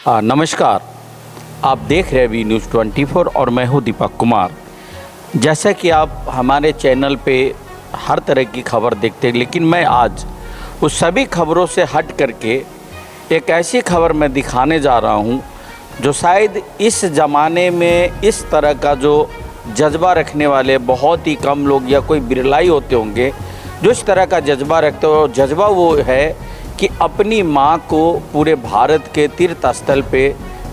नमस्कार, आप देख रहे हैं वी न्यूज़ 24 और मैं हूं दीपक कुमार। जैसा कि आप हमारे चैनल पे हर तरह की खबर देखते हैं, लेकिन मैं आज उस सभी खबरों से हट करके एक ऐसी खबर मैं दिखाने जा रहा हूं जो शायद इस ज़माने में इस तरह का जो जज्बा रखने वाले बहुत ही कम लोग या कोई बिरला ही होते होंगे जो इस तरह का जज्बा रखते हो। जज्बा वो है कि अपनी माँ को पूरे भारत के तीर्थ स्थल पे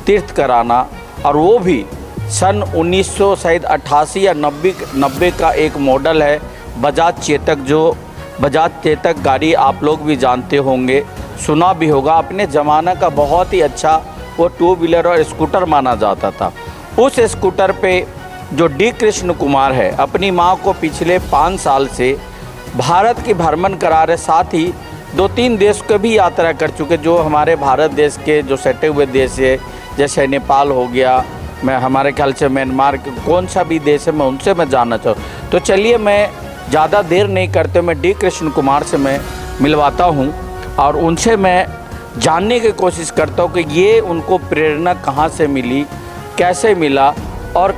तीर्थ कराना, और वो भी सन 1988 या 90 का एक मॉडल है बजाज चेतक। जो बजाज चेतक गाड़ी आप लोग भी जानते होंगे, सुना भी होगा। अपने ज़माना का बहुत ही अच्छा वो टू व्हीलर और स्कूटर माना जाता था। उस स्कूटर पे जो डी कृष्ण कुमार है अपनी माँ को पिछले 5 साल से भारत की भ्रमण करा रहे, साथ ही 2-3 देश को भी यात्रा कर चुके जो हमारे भारत देश के जो सटे हुए देश है, जैसे नेपाल हो गया, मैं हमारे ख्याल से म्यांमार, कौन सा भी देश है मैं उनसे मैं जानना चाहूँ। तो चलिए मैं ज़्यादा देर नहीं करते, मैं डी कृष्ण कुमार से मैं मिलवाता हूँ और उनसे मैं जानने की कोशिश करता हूँ कि ये उनको प्रेरणा कहाँ से मिली, कैसे मिला, और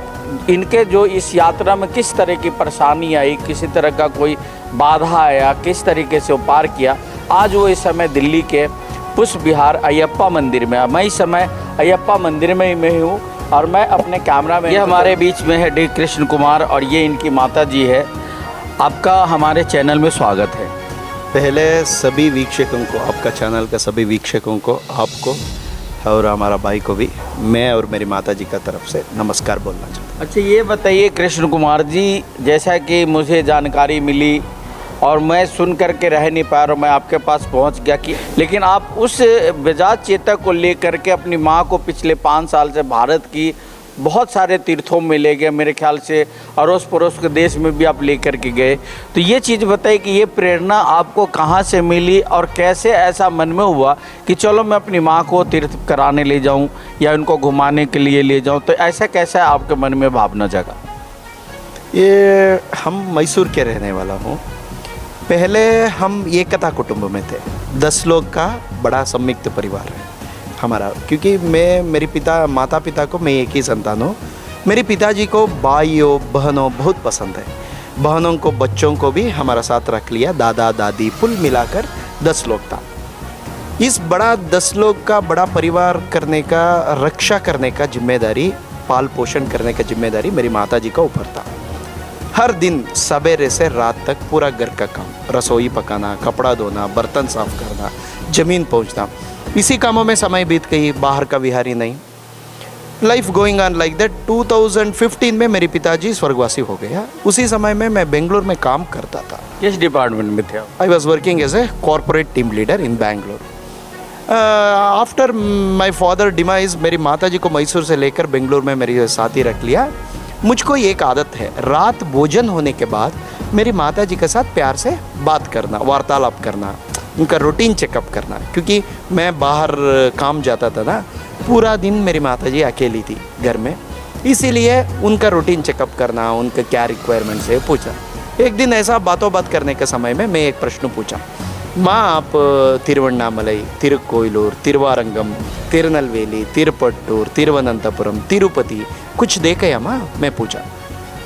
इनके जो इस यात्रा में किस तरह की परेशानी आई, किसी तरह का कोई बाधा आया, किस तरीके से वो पार किया। आज वो इस समय दिल्ली के पुष्प विहार अयप्पा मंदिर में, मैं इस समय अयप्पा मंदिर में ही मैं हूँ और मैं अपने कैमरा में, ये हमारे बीच में है डी कृष्ण कुमार और ये इनकी माता जी है। आपका हमारे चैनल में स्वागत है। पहले सभी वीक्षकों को, आपका चैनल का सभी वीक्षकों को, आपको और हमारा भाई को भी मैं और मेरी माता जी का तरफ से नमस्कार बोलना चाहता हूँ। अच्छा, ये बताइए कृष्ण कुमार जी, जैसा कि मुझे जानकारी मिली और मैं सुन करके रह नहीं पाया और मैं आपके पास पहुंच गया कि, लेकिन आप उस बजाज चेतक को लेकर के अपनी माँ को पिछले 5 साल से भारत की बहुत सारे तीर्थों में ले गए, मेरे ख्याल से अड़ोस पड़ोस के देश में भी आप लेकर के गए। तो ये चीज़ बताइए कि ये प्रेरणा आपको कहाँ से मिली और कैसे ऐसा मन में हुआ कि चलो मैं अपनी माँ को तीर्थ कराने ले जाऊँ या उनको घुमाने के लिए ले जाऊँ। तो ऐसा कैसा आपके मन में भावना जगा? ये हम मैसूर के रहने वाला हूँ। पहले हम एकता कुटुंब में थे, 10 लोग का बड़ा संयुक्त परिवार है हमारा, क्योंकि मेरे माता पिता को मैं एक ही संतान हूँ। मेरे पिताजी को भाइयों बहनों बहुत पसंद है, बहनों को बच्चों को भी हमारा साथ रख लिया, दादा दादी कुल मिलाकर 10 लोग था। इस बड़ा 10 लोग का बड़ा परिवार करने का, रक्षा करने का जिम्मेदारी, पाल पोषण करने का जिम्मेदारी मेरी माता जी का ऊपर था। हर दिन सवेरे से रात तक पूरा घर का काम, रसोई पकाना, कपड़ा धोना, बर्तन साफ करना, ज़मीन पहुंचना, इसी कामों में समय बीत गई, बाहर का विहारी नहीं। Life going on like that. 2015 में मेरे पिताजी स्वर्गवासी हो गया। उसी समय में मैं बेंगलोर में काम करता था। किस डिपार्टमेंट में थे आप? I was working as a corporate team leader in Bangalore. After my father demise, मेरी माता जी को मैसूर से लेकर बेंगलोर में मेरे साथ ही रख लिया। मुझको एक आदत है, रात भोजन होने के बाद मेरी माता जी के साथ प्यार से बात करना, वार्तालाप करना, उनका रूटीन चेकअप करना, क्योंकि मैं बाहर काम जाता था ना, पूरा दिन मेरी माता जी अकेली थी घर में, इसीलिए उनका रूटीन चेकअप करना, उनका क्या रिक्वायरमेंट्स है पूछा। एक दिन ऐसा बातों बात करने के समय में मैं एक प्रश्न पूछा, माँ आप तिरुवन्नामलई, तिरुकोयलूर, तिरुवारंगम, तिरुनलवेली, तिरुपट्टूर, तिरुवनंतपुरम, तिरुपति कुछ देखे या माँ? मैं पूछा।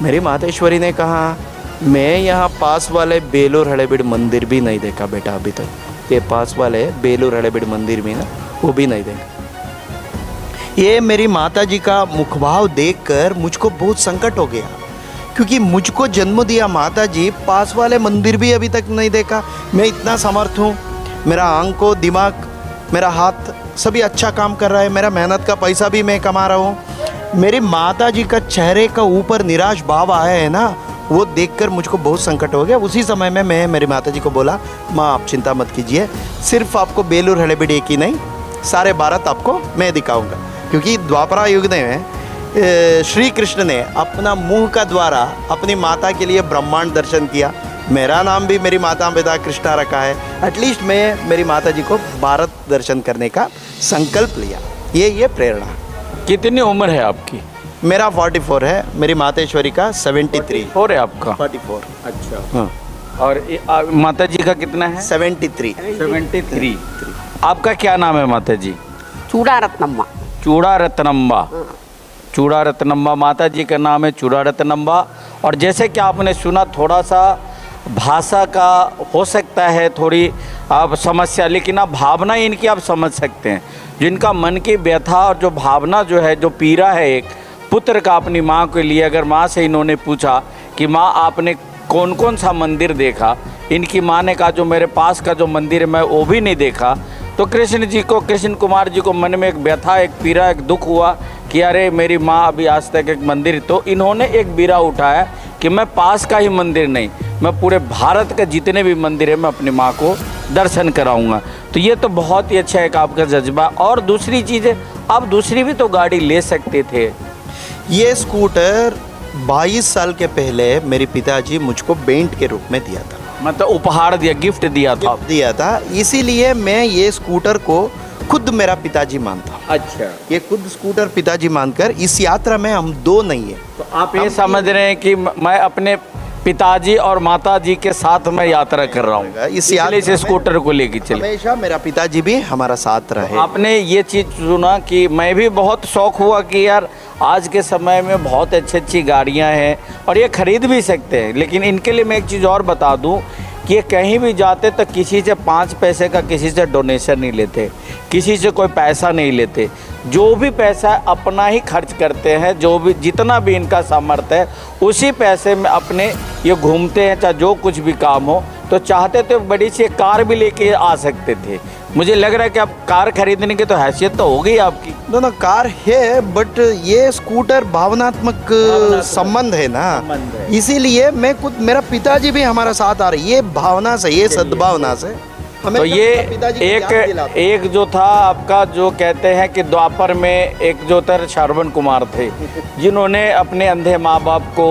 मेरी मातेश्वरी ने कहा, मैं यहाँ पास वाले बेलूर हड़ेबीड मंदिर भी नहीं देखा बेटा अभी तक। ये पास वाले बेलूर हड़ेबीड मंदिर भी ना, वो भी नहीं देखा। ये मेरी माता जी का मुखभाव देखकर मुझको बहुत संकट हो गया, क्योंकि मुझको जन्म दिया माता जी, पास वाले मंदिर भी अभी तक नहीं देखा। मैं इतना समर्थ हूँ, मेरा आंखों, दिमाग, मेरा हाथ सभी अच्छा काम कर रहा है, मेरा मेहनत का पैसा भी मैं कमा रहा हूँ। मेरी माता जी का चेहरे का ऊपर निराश भाव आया है ना, वो देखकर मुझको बहुत संकट हो गया। उसी समय में मैं मेरी माता जी को बोला, माँ आप चिंता मत कीजिए, सिर्फ आपको बेलूर हड़ेबीड एक ही नहीं, सारे भारत आपको मैं दिखाऊंगा। क्योंकि द्वापरा युग में श्री कृष्ण ने अपना मुंह का द्वारा अपनी माता के लिए ब्रह्मांड दर्शन किया। मेरा नाम भी मेरी माता पिता कृष्णा रखा है। एटलीस्ट मैं मेरी माता जी को भारत दर्शन करने का संकल्प लिया। ये प्रेरणा। कितनी उम्र है आपकी? मेरा 44 है, मेरी मातेश्वरी का 73 4 है आपका? 44। अच्छा हाँ। और माता जी का कितना है? 73। 73। आपका क्या नाम है माता जी? चूड़ा रत्नम्मा। चूड़ा रत्नम्बा, चूड़ा रत्नम्बा माता जी का नाम है चूड़ा रत्नम्बा। और जैसे कि आपने सुना, थोड़ा सा भाषा का हो सकता है थोड़ी आप समस्या, लेकिन आप भावना इनकी आप समझ सकते हैं। जिनका मन की व्यथा और जो भावना जो है, जो पीड़ा है एक पुत्र का अपनी माँ के लिए, अगर माँ से इन्होंने पूछा कि माँ आपने कौन कौन सा मंदिर देखा, इनकी माँ ने कहा जो मेरे पास का जो मंदिर है मैं वो भी नहीं देखा। तो कृष्ण जी को, कृष्ण कुमार जी को मन में एक व्यथा, एक पीड़ा, एक दुख हुआ कि अरे मेरी माँ अभी आज तक एक मंदिर, तो इन्होंने एक बीड़ा उठाया कि मैं पास का ही मंदिर नहीं, मैं पूरे भारत के जितने भी मंदिर है मैं अपनी माँ को दर्शन कराऊंगा। तो ये तो बहुत ही अच्छा एक आपका जज्बा। और दूसरी चीज़ है, आप दूसरी भी तो गाड़ी ले सकते थे। ये स्कूटर 22 साल के पहले मेरे पिताजी मुझको बेंट के रूप में दिया था, मतलब उपहार दिया, गिफ्ट दिया था। इसीलिए मैं ये स्कूटर को खुद मेरा पिताजी मानता हूँ। अच्छा, ये खुद स्कूटर पिताजी मानकर इस यात्रा में हम दो नहीं है। तो आप ये समझ रहे हैं कि मैं अपने पिताजी और माता जी के साथ मैं यात्रा कर रहा हूँ, इसलिए इस स्कूटर को लेके चले। हमेशा मेरा पिताजी भी हमारा साथ रहे। आपने ये चीज़ सुना कि मैं भी बहुत शौक हुआ कि यार आज के समय में बहुत अच्छी अच्छी गाड़ियाँ हैं और ये खरीद भी सकते हैं। लेकिन इनके लिए मैं एक चीज़ और बता दूँ कि ये कहीं भी जाते तो किसी से 5 पैसे का किसी से डोनेशन नहीं लेते, किसी से कोई पैसा नहीं लेते। जो भी पैसा अपना ही खर्च करते हैं, जो भी जितना भी इनका सामर्थ्य है उसी पैसे में अपने ये घूमते हैं, चाहे जो कुछ भी काम हो। तो चाहते तो बड़ी सी कार भी लेके आ सकते थे। मुझे लग रहा है कि अब कार खरीदने की तो हैसियत तो हो गई आपकी। दोनों कार है, बट ये स्कूटर भावनात्मक संबंध है ना, इसीलिए मैं खुद, मेरा पिताजी भी हमारा साथ आ रही, ये भावना से, ये सद्भावना से। तो ये एक जो था आपका, जो कहते हैं कि द्वापर में एक जो थे श्रवण कुमार थे, जिन्होंने अपने अंधे माँ बाप को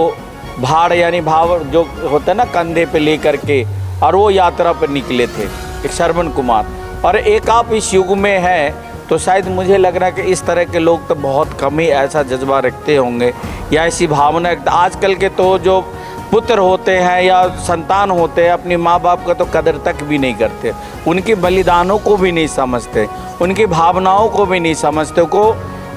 भाड़ यानी भाव जो होता है ना कंधे पे लेकर के, और वो यात्रा पर निकले थे, एक श्रवण कुमार। और एक आप इस युग में हैं तो शायद मुझे लग रहा है कि इस तरह के लोग तो बहुत कम ही ऐसा जज्बा रखते होंगे या ऐसी भावना। आजकल के तो जो पुत्र होते हैं या संतान होते हैं, अपनी माँ बाप का तो कदर तक भी नहीं करते, उनके बलिदानों को भी नहीं समझते, उनकी भावनाओं को भी नहीं समझते। को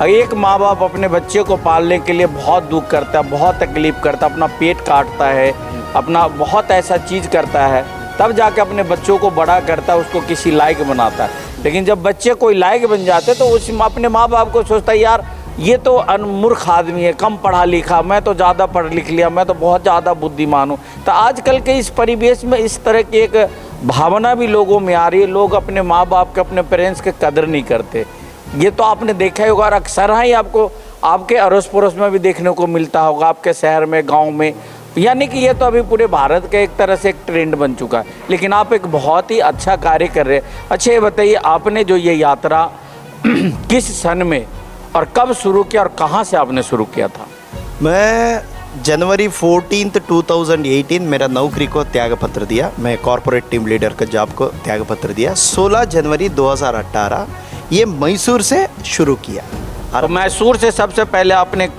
एक माँ बाप अपने बच्चे को पालने के लिए बहुत दुख करता है, बहुत तकलीफ़ करता है, अपना पेट काटता है, अपना बहुत ऐसा चीज़ करता है, तब जाके अपने बच्चों को बड़ा करता है, उसको किसी लायक बनाता है। लेकिन जब बच्चे कोई लायक बन जाते तो उस अपने माँ बाप को सोचता है यार ये तो अनमूर्ख आदमी है, कम पढ़ा लिखा, मैं तो ज़्यादा पढ़ लिख लिया, मैं तो बहुत ज़्यादा बुद्धिमान हूँ। तो आजकल के इस परिवेश में इस तरह की एक भावना भी लोगों में आ रही है। लोग अपने माँ बाप के, अपने पेरेंट्स के कदर नहीं करते। ये तो आपने देखा ही होगा, और अक्सर ही आपको आपके अड़ोस पड़ोस में भी देखने को मिलता होगा, आपके शहर में, गाँव में। यानी कि ये तो अभी पूरे भारत का एक तरह से एक ट्रेंड बन चुका है। लेकिन आप एक बहुत ही अच्छा कार्य कर रहे हैं। अच्छा, ये बताइए आपने जो ये यात्रा किस सन में और कब शुरू किया और कहाँ से आपने शुरू किया था? मैं जनवरी 14 2018 मेरा नौकरी को त्याग पत्र दिया, मैं कॉरपोरेट टीम लीडर का जॉब को त्याग पत्र दिया। 16 जनवरी 2018 ये मैसूर से शुरू किया। और मैसूर से सबसे पहले आपने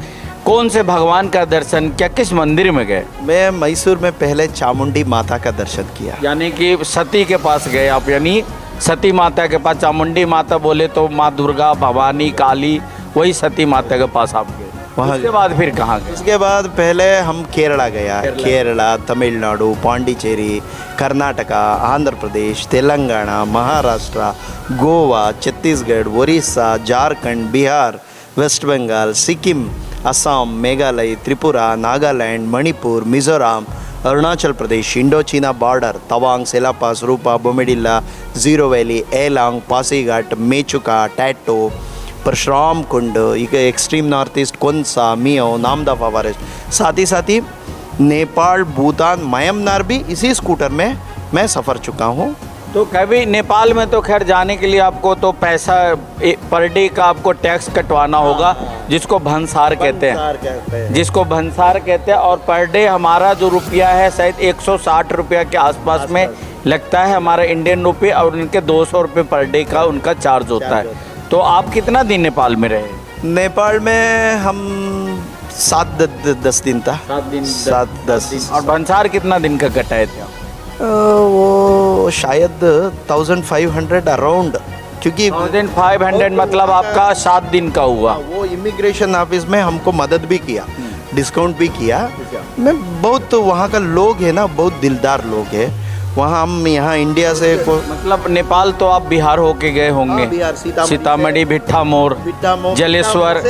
कौन से भगवान का दर्शन किया, किस मंदिर में गए? मैं मैसूर में पहले चामुंडी माता का दर्शन किया। यानी कि सती के पास गए आप, यानी सती माता के पास। चामुंडी माता बोले तो माँ दुर्गा, भवानी, काली, वही सती माता के पास आप गए। वहाँ उसके बाद फिर कहाँ गए? उसके बाद पहले हम केरला गया, Kerala, Tamil Nadu, Pondicherry, Karnataka, Andhra Pradesh, Telangana, Maharashtra, Goa, Chhattisgarh, Orissa, Jharkhand, Bihar, west Bengal, Sikkim, Assam, Meghalaya, Tripura, Nagaland, Manipur, Mizoram, Arunachal Pradesh, Indo China border, Tawang, Sela Pass, Rupa, Bomdila, Ziro valley, Along, Pasighat, Mechuka, Tato, Parshuram Kund, extreme north east, Khonsa, Miao, Namdapha forest, साथ ही नेपाल, भूटान, म्यांमार भी इसी स्कूटर में मैं सफ़र चुका हूँ। तो कभी नेपाल में तो खैर जाने के लिए आपको तो पैसा पर डे का आपको टैक्स कटवाना होगा, जिसको भंसार कहते हैं, जिसको भंसार कहते हैं। और पर डे हमारा जो रुपया है शायद 160 रुपया के आसपास में लगता है हमारा इंडियन रुपये, और उनके 200 रुपये पर डे का उनका चार्ज होता है। तो आप कितना दिन नेपाल में रहे? नेपाल में हम 7-10 दिन था। 7-10। और भंसार कितना दिन का कटाए थे? वो शायद 1500 अराउंड क्योंकि 1500 मतलब आपका 7 दिन का हुआ। वो इमिग्रेशन ऑफिस में हमको मदद भी किया, डिस्काउंट भी किया। मैं बहुत वहाँ का लोग है ना, बहुत दिलदार लोग है वहाँ। हम यहाँ इंडिया से मतलब नेपाल तो आप बिहार होके गए होंगे। बिहार, सीतामढ़ी, भिट्ठा मोर, जलेश्वर।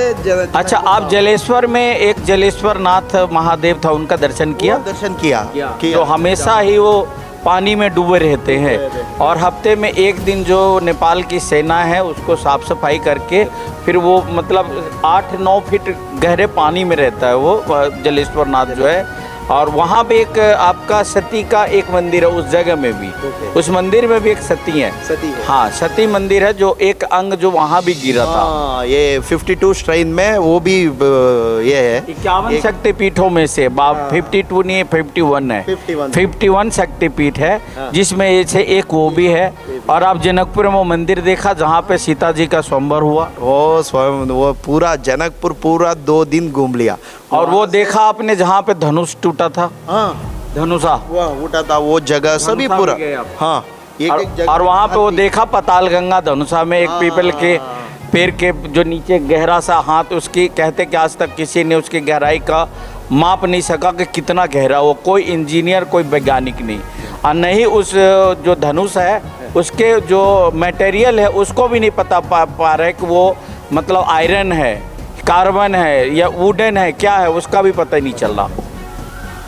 अच्छा, आप जलेश्वर में एक जलेश्वर नाथ महादेव था, उनका दर्शन किया? दर्शन किया। तो हमेशा ही वो पानी में डूबे रहते हैं और हफ्ते में एक दिन जो नेपाल की सेना है उसको साफ सफाई करके फिर वो मतलब 8-9 फीट गहरे पानी में रहता है वो जलेश्वर नाथ जो है। और वहाँ पे एक आपका सती का एक मंदिर है उस जगह में भी। उस मंदिर में भी एक सती है। हाँ, सती मंदिर है, जो एक अंग जो वहाँ भी गिरा था। ये 52 श्राइन में वो भी ये है 51 शक्तिपीठों में से 52 नहीं, 51 है। 51 शक्तिपीठ है, जिसमें से एक वो भी है। और आप जनकपुर में वो मंदिर देखा जहाँ पे सीता जी का स्वयंवर हुआ? वो पूरा जनकपुर पूरा 2 दिन घूम लिया। और वो देखा आपने जहाँ पे धनुष टूटा था? धनुषा उठा था वो जगह सभी पूरा। हाँ, एक जगह। और वहाँ पे वो देखा पाताल गंगा धनुषा में एक पीपल के पेड़ के जो नीचे गहरा सा हाथ, उसकी कहते कि आज तक किसी ने उसकी गहराई का माप नहीं सका कि कितना गहरा वो, कोई इंजीनियर कोई वैज्ञानिक नहीं। और नहीं उस जो धनुष है उसके जो मटेरियल है उसको भी नहीं पता पा रहे कि वो मतलब आयरन है, कार्बन है या वुडन है, क्या है उसका भी पता ही नहीं चल रहा।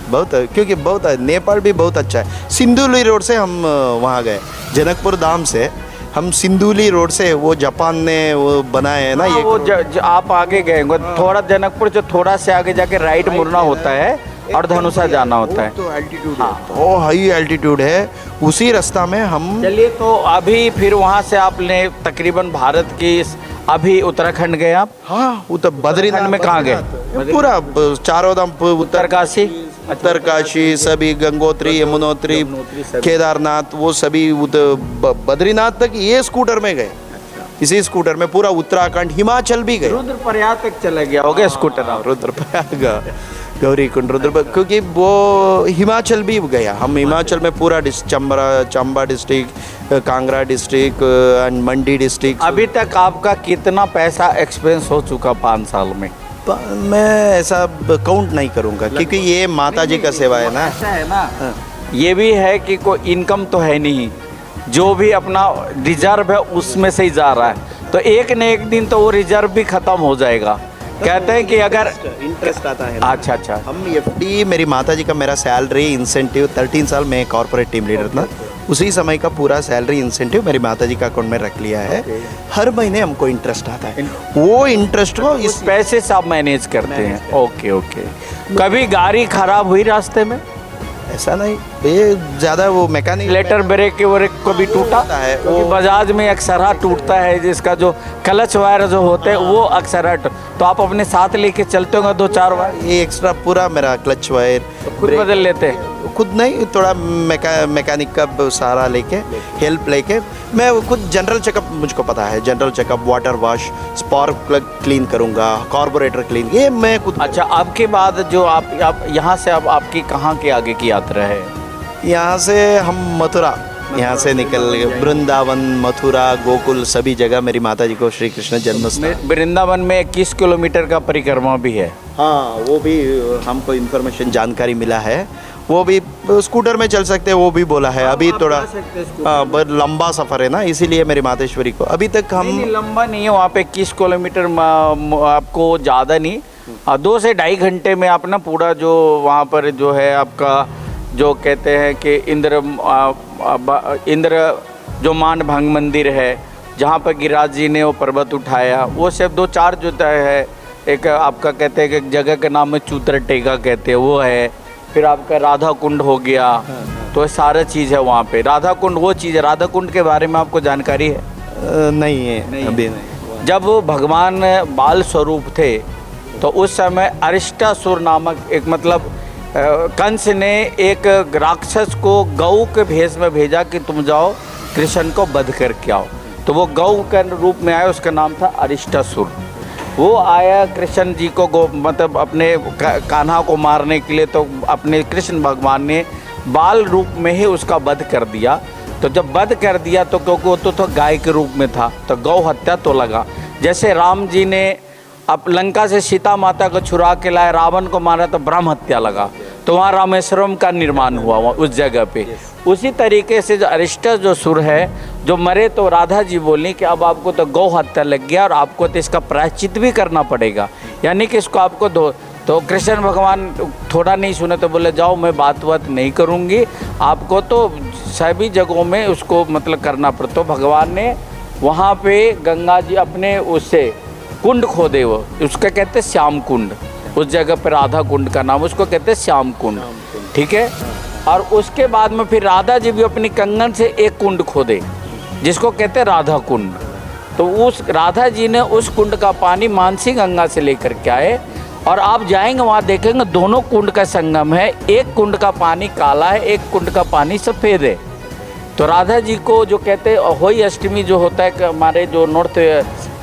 बहुत, क्योंकि बहुत नेपाल भी बहुत अच्छा है। सिंधुली रोड से हम वहाँ गए, जनकपुर धाम से हम सिंधुली रोड से, वो जापान ने वो बनाए है ना। ये वो आप आगे गए थोड़ा, जनकपुर जो थोड़ा से आगे जाके राइट मुड़ना होता है और धनुषा जाना होता है। तो एल्टीट्यूड वो हाई एल्टीट्यूड है, उसी रास्ता में हम। चलिए, तो अभी फिर वहाँ से आपने तकरीबन भारत की अभी उत्तराखंड गए आप? हाँ, उत्तर बद्रीनाथ में कहाँ गए? पूरा चारों धाम, उत्तरकाशी, उत्तरकाशी सभी, गंगोत्री, यमुनोत्री, केदारनाथ, वो सभी बद्रीनाथ तक ये स्कूटर में गए। इसी स्कूटर में पूरा उत्तराखंड, हिमाचल भी गए। रुद्रप्रयाग तक चला गया हो गया स्कूटर? रुद्रप्रयाग, गौरी कुंड, रुद्रप्रयाग, क्योंकि वो हिमाचल भी गया। हम हिमाचल में पूरा Chamba district, Kangra district and Mandi district. अभी तक आपका कितना पैसा एक्सपेंस हो चुका 5 साल में? मैं ऐसा काउंट नहीं करूँगा, क्योंकि ये माता जी का सेवा है ना। ऐसा है ना, ये भी है कि कोई इनकम तो है नहीं, जो भी अपना रिजर्व है उसमें से ही जा रहा है, तो एक न एक दिन तो वो रिजर्व भी खत्म हो जाएगा। कहते हैं कि अगर इंटरेस्ट आता है। अच्छा, हम एफडी, मेरी माता जी का मेरा सैलरी इंसेंटिव 13 साल में कॉर्पोरेट टीम लीडर था, उसी समय का पूरा सैलरी इंसेंटिव मेरी माता जी का अकाउंट में रख लिया है। हर महीने हमको इंटरेस्ट आता है, वो इंटरेस्ट को इस पैसे से आप मैनेज करते हैं। ओके। कभी गाड़ी खराब हुई रास्ते में? ऐसा नहीं, ये ज़्यादा वो मैकेनिक लेटर ब्रेक को भी टूटा है। वो बजाज में अक्सर टूटता है, जिसका जो क्लच वायर जो होते हैं वो अक्सर, तो आप अपने साथ लेके चलते होंगे 2-4 वायर? ये एक्स्ट्रा पूरा मेरा क्लच वायर खुद बदल लेते हैं? खुद नहीं, थोड़ा मैकेनिक का सहारा लेके, हेल्प लेके। मैं खुद जनरल चेकअप, मुझको पता है, general checkup, water wash, spark plug clean करूँगा, कार्बोरेटर क्लीन, ये मैं खुद। अच्छा, आपके बाद जो आप यहाँ से अब आपकी कहाँ के आगे की यात्रा है? यहाँ से हम मथुरा, यहाँ से निकल गए वृंदावन, मथुरा, गोकुल, सभी जगह मेरी माता जी को श्री कृष्ण जन्मस्थान। वृंदावन में 21 किलोमीटर का परिक्रमा भी है। हाँ, वो भी हमको इन्फॉर्मेशन जानकारी मिला है, वो भी स्कूटर में चल सकते हैं, वो भी बोला है। अभी थोड़ा बहुत लंबा सफ़र है ना, इसीलिए मेरी मातेश्वरी को अभी तक हम नहीं, लंबा नहीं है, वहाँ पे 21 किलोमीटर आपको ज़्यादा नहीं, 2 से 2.5 घंटे में आप ना पूरा जो वहाँ पर जो है आपका जो कहते हैं कि इंद्र जो मान भंग मंदिर है, जहाँ पर गिरिराज जी ने वो पर्वत उठाया, वो सब 2-4 जो है। एक आपका कहते हैं कि एक जगह के नाम में चूतर टेगा कहते हैं, वो है। फिर आपका राधा कुंड हो गया, तो ये सारा चीज़ है वहाँ पे। राधा कुंड वो चीज़ है, राधा कुंड के बारे में आपको जानकारी है? नहीं है, अभी नहीं। जब वो भगवान बाल स्वरूप थे तो उस समय अरिष्टासुर नामक एक मतलब कंस ने एक राक्षस को गौ के भेष में भेजा कि तुम जाओ कृष्ण को वध करके आओ। तो वो गौ के रूप में आया, उसका नाम था अरिष्टासुर। वो आया कृष्ण जी को मतलब अपने कान्हा को मारने के लिए, तो अपने कृष्ण भगवान ने बाल रूप में ही उसका वध कर दिया। तो जब वध कर दिया तो क्योंकि वो तो गाय के रूप में था, तो गौ हत्या तो लगा। जैसे राम जी ने अब लंका से सीता माता को छुड़ा के लाए, रावण को मारा तो ब्रह्म हत्या लगा, तो वहाँ रामेश्वरम का निर्माण हुआ वहाँ उस जगह पे। उसी तरीके से जो अरिष्टस जो सुर है जो मरे, तो राधा जी बोली कि अब आपको तो गौ हत्या लग गया और आपको तो इसका प्रायश्चित भी करना पड़ेगा, यानी कि इसको आपको तो कृष्ण भगवान थोड़ा नहीं सुने तो बोले जाओ मैं बात नहीं करूँगी, आपको तो सभी जगहों में उसको मतलब करना पड़ता। तो भगवान ने वहाँ पे गंगा जी अपने उससे कुंड खोदे, वो उसका कहते श्याम कुंड, उस जगह पर राधा कुंड का नाम, उसको कहते श्याम कुंड, ठीक है। और उसके बाद में फिर राधा जी भी अपनी कंगन से एक कुंड खोदे जिसको कहते राधा कुंड। तो उस राधा जी ने उस कुंड का पानी मानसी गंगा से लेकर के आए, और आप जाएंगे वहाँ देखेंगे दोनों कुंड का संगम है, एक कुंड का पानी काला है, एक कुंड का पानी सफ़ेद है। तो राधा जी को जो कहते हैं होली अष्टमी जो होता है कि हमारे जो नॉर्थ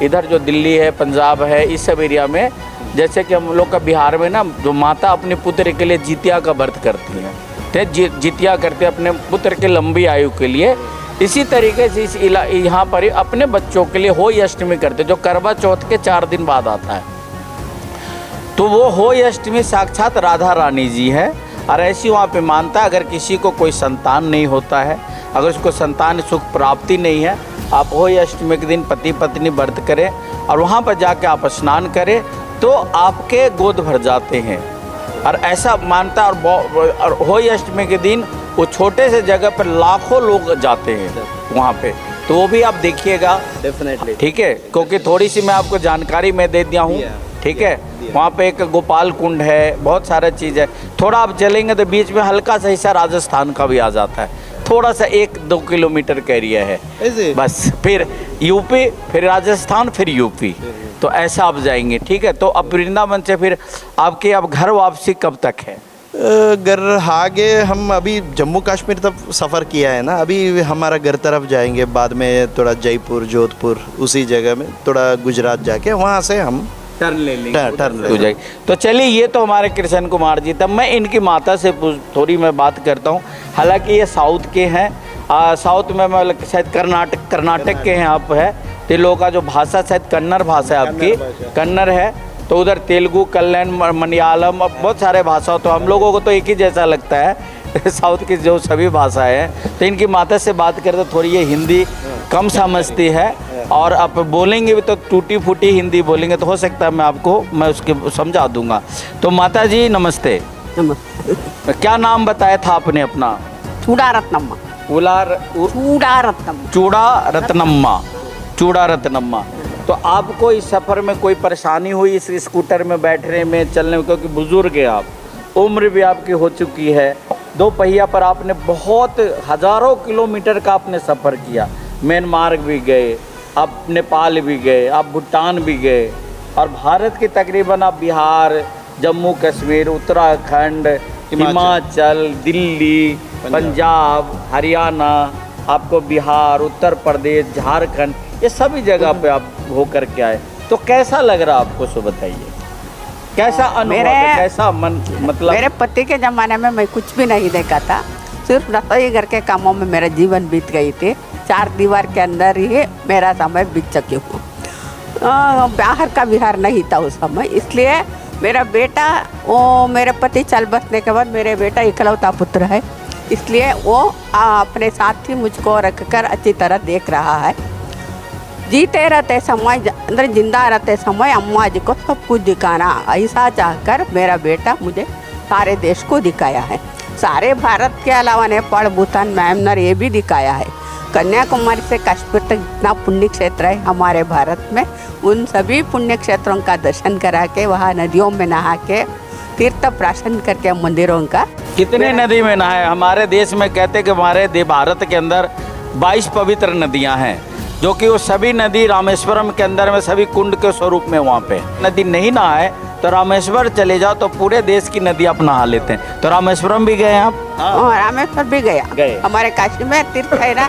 इधर जो दिल्ली है, पंजाब है, इस सब एरिया में, जैसे कि हम लोग का बिहार में ना जो माता अपने पुत्र के लिए जितिया का व्रत करती हैं, तो जितिया करते हैं अपने पुत्र के लंबी आयु के लिए। इसी तरीके से इस यहाँ पर अपने बच्चों के लिए होली अष्टमी करते, जो करवा चौथ के 4 दिन बाद आता है। तो वो होली अष्टमी साक्षात राधा रानी जी है। और ऐसी वहाँ पे मानता है अगर किसी को कोई संतान नहीं होता है, अगर उसको संतान सुख प्राप्ति नहीं है, आप होली अष्टमी के दिन पति पत्नी व्रत करें और वहाँ पर जाके आप स्नान करें तो आपके गोद भर जाते हैं। और ऐसा मानता और होली अष्टमी के दिन वो छोटे से जगह पर लाखों लोग जाते हैं वहाँ पे, तो वो भी आप देखिएगा डेफिनेटली, ठीक है। क्योंकि थोड़ी सी मैं आपको जानकारी मैं दे दिया हूँ, ठीक है। वहाँ पे एक गोपाल कुंड है, बहुत सारा चीज़ है। थोड़ा आप चलेंगे तो बीच में हल्का सा हिस्सा राजस्थान का भी आ जाता है, थोड़ा सा 1-2 किलोमीटर का एरिया है बस। फिर यूपी, फिर राजस्थान, फिर यूपी, तो ऐसा आप जाएंगे, ठीक है। तो अब वृंदावन से फिर आपके अब घर वापसी कब तक है? घर आगे हम अभी जम्मू कश्मीर तक सफ़र किया है ना, अभी हमारा घर तरफ जाएंगे, बाद में थोड़ा जयपुर, जोधपुर, उसी जगह में थोड़ा गुजरात जाके वहाँ से हम टर्न ले लेंगे, टर्न हो जाएगी। तो चलिए, ये तो हमारे कृष्ण कुमार जी। तब मैं इनकी माता से थोड़ी मैं बात करता हूँ। हालांकि ये साउथ के हैं, साउथ में मतलब शायद कर्नाटक के हैं आप है, तो लोगों का जो भाषा शायद कन्नड़ भाषा है आपकी, कन्नड़ है। तो उधर तेलुगु, कल्याण, मलयालम, बहुत सारे भाषा, तो हम लोगों को तो एक ही जैसा लगता है साउथ की जो सभी भाषाएं हैं। तो इनकी माता से बात करते थोड़ी ये हिंदी कम समझती है, और आप बोलेंगे भी तो टूटी फूटी हिंदी बोलेंगे, तो हो सकता है मैं उसके समझा दूंगा। तो माता जी नमस्ते। नमस्ते। क्या नाम बताया था आपने अपना? चूड़ा रत्नम्मा। चूड़ा रत्नम्मा। तो आपको इस सफ़र में कोई परेशानी हुई इस स्कूटर में बैठने में, चलने में? क्योंकि बुजुर्ग हैं आप, उम्र भी आपकी हो चुकी है, 2 पहिया पर आपने बहुत हज़ारों किलोमीटर का आपने सफ़र किया, म्यांमार भी गए, आप नेपाल भी गए, आप भूटान भी गए, और भारत के तकरीबन आप बिहार, जम्मू कश्मीर, उत्तराखंड, हिमाचल, दिल्ली, पंजाब, हरियाणा, आपको बिहार, उत्तर प्रदेश, झारखंड, ये सभी जगह पे आप हो कर के आए। तो कैसा लग रहा आपको, सो बताइए, कैसा अनुभव है, कैसा मन? मतलब मेरे पति के ज़माने में मैं कुछ भी नहीं देखा था, सिर्फ रसोई घर के कामों में मेरा जीवन बीत गई थी। 4 दीवार के अंदर ही मेरा समय बीत चुकी हूँ। बाहर का विहार नहीं था उस समय, इसलिए मेरा बेटा, वो मेरे पति चल बसने के बाद मेरे बेटा इकलौता पुत्र है, इसलिए वो अपने साथ ही मुझको रखकर अच्छी तरह देख रहा है। जीते रहते समय, अंदर जिंदा रहते समय अम्मा जी को सब कुछ दिखाना, ऐसा चाहकर मेरा बेटा मुझे सारे देश को दिखाया है। सारे भारत के अलावा नेपाल, भूटान, म्यांमार ये भी दिखाया है। कन्याकुमारी से कश्मीर तक जितना पुण्य क्षेत्र है हमारे भारत में, उन सभी पुण्य क्षेत्रों का दर्शन करा के, वहाँ नदियों में नहा के, तीर्थ प्राशन करके मंदिरों का। कितने नदी में नहाए? हमारे देश में कहते हैं कि हमारे भारत के अंदर 22 पवित्र नदियां हैं, जो कि वो सभी नदी रामेश्वरम के अंदर में सभी कुंड के स्वरूप में वहाँ पे नदी नहीं नहाए तो रामेश्वर चले जाओ तो पूरे देश की नदी आप नहा लेते हैं। तो रामेश्वरम भी गए आप? हाँ, रामेश्वर भी गए। हमारे काशी में तीर्थ है ना,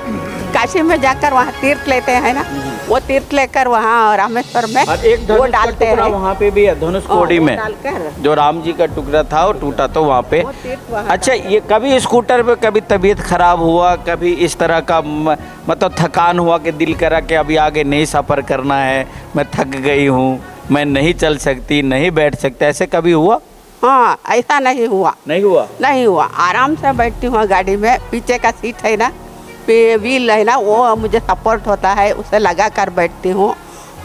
काशी में जाकर वहाँ तीर्थ लेते हैं ना, वो तीर्थ लेकर वहाँ रामेश्वर में और एक वो धनुष का डालते टुकड़ा हैं। वहाँ पे भी है, धनुष कोडी वो में डालकर जो राम जी का टुकड़ा था वो टूटा तो वहाँ पे। वो तीर्थ वहाँ अच्छा, ये कभी स्कूटर पे कभी तबीयत खराब हुआ, कभी इस तरह का मतलब थकान हुआ कि दिल करा कि अभी आगे नहीं सफ़र करना है, मैं थक गई हूँ, मैं नहीं चल सकती, नहीं बैठ सकते, ऐसे कभी हुआ? हाँ, ऐसा नहीं हुआ, नहीं हुआ। नहीं हुआ। आराम से बैठती हूँ गाड़ी में, पीछे का सीट है ना, व्हील है ना, वो मुझे सपोर्ट होता है, उसे लगा कर बैठती हूँ।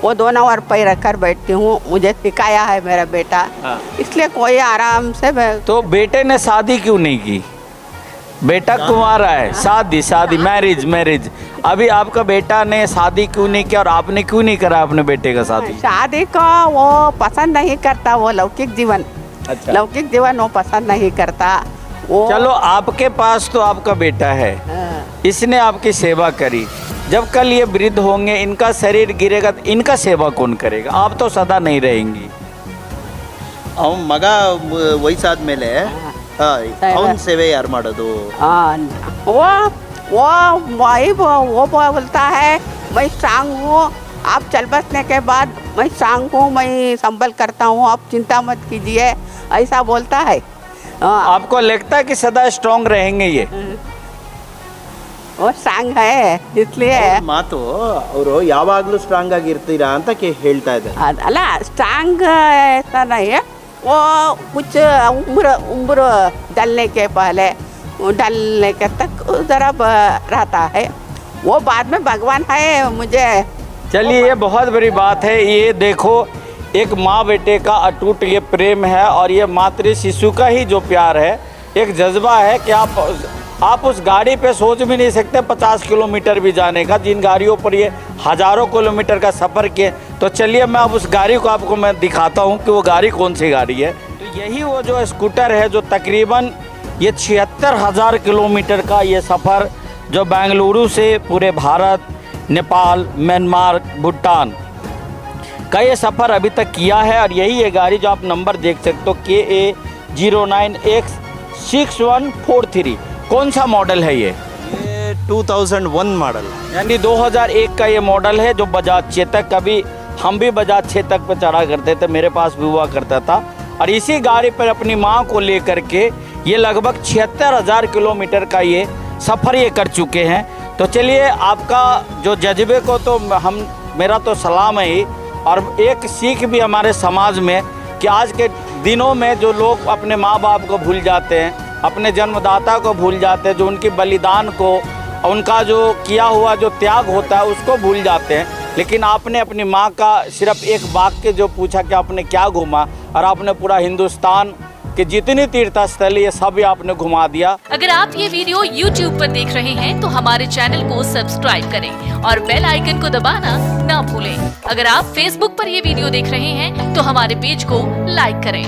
वो दोनों ओर पैर रखकर बैठती हूँ, मुझे सिखाया है मेरा बेटा। हाँ। इसलिए कोई आराम से तो बेटे ने शादी क्यों नहीं की? बेटा कुंवारा है, शादी मैरिज अभी आपका बेटा ने शादी क्यों नहीं किया और आपने क्यों नहीं करा अपने बेटे का शादी? शादी को वो पसंद नहीं करता, वो लौकिक जीवन, अच्छा। लौकिक जीवन वो पसंद नहीं करता वो। चलो, आपके पास तो आपका बेटा है, हाँ। इसने आपकी सेवा करी, जब कल ये वृद्ध होंगे, इनका शरीर गिरेगा तो इनका सेवा कौन करेगा? आप तो सदा नहीं रहेंगी। ಅವ್ನ ಮಗ ವಯಸ್ಸಾದ್ಮೇಲೆ ಅವನ ಸೇವೆ ಯಾರು ಮಾಡೋದು? वो बोलता है मैं स्ट्रांग हूँ, आप चल बसने के बाद मैं स्ट्रांग हूँ, मैं संभल करता हूँ, आप चिंता मत कीजिए, ऐसा बोलता है। आपको लगता है कि सदा स्ट्रांग रहेंगे ये? वो स्ट्रांग है, इसलिए ಅವ್ರ ಮಾತು ಅವರು ಯಾವಾಗಲೂ ಸ್ಟ್ರಾಂಗ್ ಆಗಿರ್ತೀರಾ ಅಂತ ಹೇಳ್ತಾ ಇದ್ದಾರೆ. अला स्ट्रांग ऐसा नहीं है, वो कुछ उम्र डलने के पहले, डलने के तक ज़रा रहता है, वो बाद में भगवान है मुझे। चलिए, ये बहुत बड़ी बात है। ये देखो, एक माँ बेटे का अटूट ये प्रेम है और ये मातृ शिशु का ही जो प्यार है, एक जज्बा है कि आप उस गाड़ी पे सोच भी नहीं सकते 50 किलोमीटर भी जाने का, जिन गाड़ियों पर ये हज़ारों किलोमीटर का सफ़र किए। तो चलिए, मैं अब उस गाड़ी को आपको मैं दिखाता हूँ कि वो गाड़ी कौन सी गाड़ी है। तो यही वो जो स्कूटर है जो तकरीबन ये 76,000 किलोमीटर का ये सफ़र जो बेंगलुरु से पूरे भारत, नेपाल, म्यांमार, भूटान का ये सफ़र अभी तक किया है। और यही ये गाड़ी जो आप नंबर देख सकते हो, KA09X6143, कौन सा मॉडल है ये? 2001 मॉडल, यानी 2001 का ये मॉडल है, जो बजाज चेतक, कभी हम भी बजाज चेतक पर चढ़ा करते थे, मेरे पास भी हुआ करता था। और इसी गाड़ी पर अपनी माँ को लेकर के ये लगभग 76,000 किलोमीटर का ये सफ़र ये कर चुके हैं। तो चलिए, आपका जो जज्बे को तो मेरा तो सलाम है ही, और एक सीख भी हमारे समाज में कि आज के दिनों में जो लोग अपने माँ बाप को भूल जाते हैं, अपने जन्मदाता को भूल जाते हैं, जो उनकी बलिदान को, उनका जो किया हुआ जो त्याग होता है उसको भूल जाते हैं। लेकिन आपने अपनी माँ का सिर्फ एक वाक्य जो पूछा कि आपने क्या घूमा, और आपने पूरा हिंदुस्तान के जितनी तीर्थ स्थल ये सब आपने घुमा दिया। अगर आप ये वीडियो YouTube पर देख रहे हैं तो हमारे चैनल को सब्सक्राइब करें और बेल आइकन को दबाना ना भूलें। अगर आप Facebook पर ये वीडियो देख रहे हैं तो हमारे पेज को लाइक करें।